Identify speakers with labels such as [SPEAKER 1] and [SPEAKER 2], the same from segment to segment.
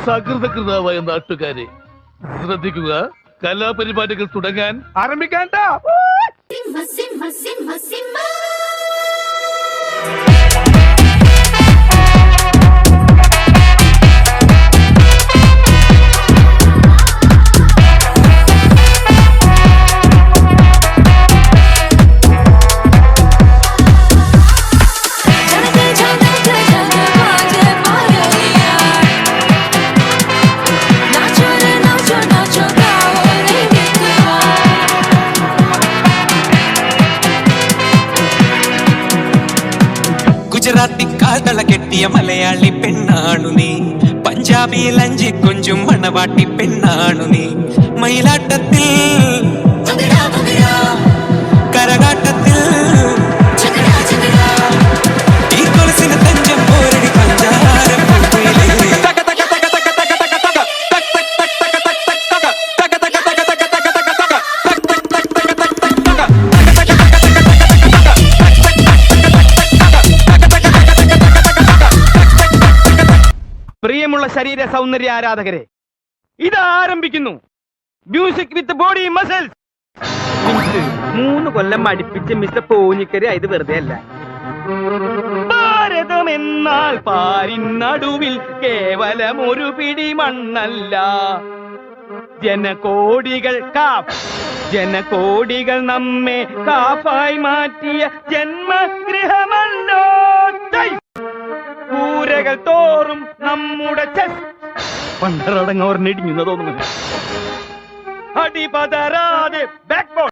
[SPEAKER 1] സകൃതകൃതാവായ നാട്ടുകാരെ ശ്രദ്ധിക്കുക, കലാപരിപാടികൾ തുടങ്ങാൻ ആരംഭിക്കാൻ.
[SPEAKER 2] ഗുജറാത്തി കാതള കെട്ടിയ മലയാളി പെണ്ണാണു നീ, പഞ്ചാബി ലഞ്ചി കൊഞ്ചും മണവാട്ടി പെണ്ണാണു നീ, മയിലാട്ടത്തിൽ കരകാട്ടത്തിൽ ഈ കൊലസിന് തഞ്ചം പോരടി പഞ്ചാരം
[SPEAKER 3] പ്രിയമുള്ള ശരീര സൗന്ദര്യ ആരാധകരെ, ഇത് ആരംഭിക്കുന്നു മ്യൂസിക് വിത്ത് ബോഡി മസിൽസ്. 3 കൊല്ലം അടുപ്പിച്ച് മിസ്റ്റർ പോഞ്ഞിക്കരി ഇത് വെറുതെ അല്ല. ഭാരതം എന്നാൽ പാരിനടുവിൽ കേവലം ഒരു പിടി മണ്ണല്ല, ജനകോടികൾ ജനകോടികൾ നമ്മെ കാഫായി മാറ്റിയ ജന്മഗൃഹമല്ലോ. കൂരകൾ തോറും നമ്മുടെ പണ്ടറടങ്ങോർന്നിടിഞ്ഞു തോന്നുന്നു. അടിപതരാതെ ബാക്ക്ബോൺ.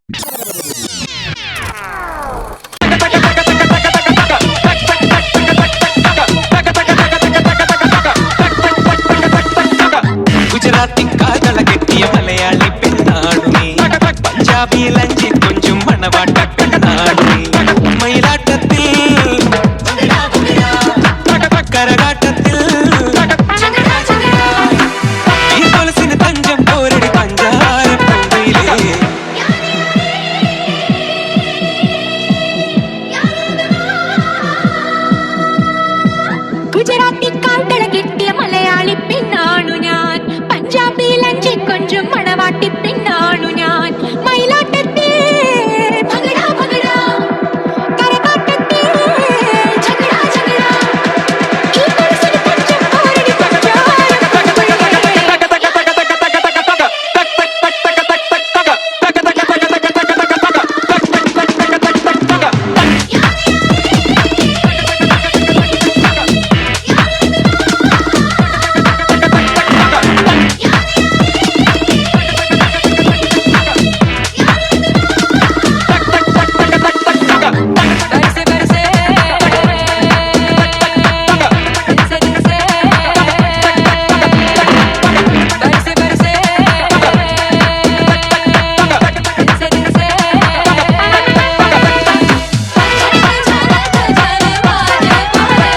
[SPEAKER 2] ഗുജറാത്തി കാതള കെട്ടിയ മലയാളി പെണ്ണാണു നീ, പഞ്ചാബി ലഞ്ചി കൊഞ്ചും മണവാട്ട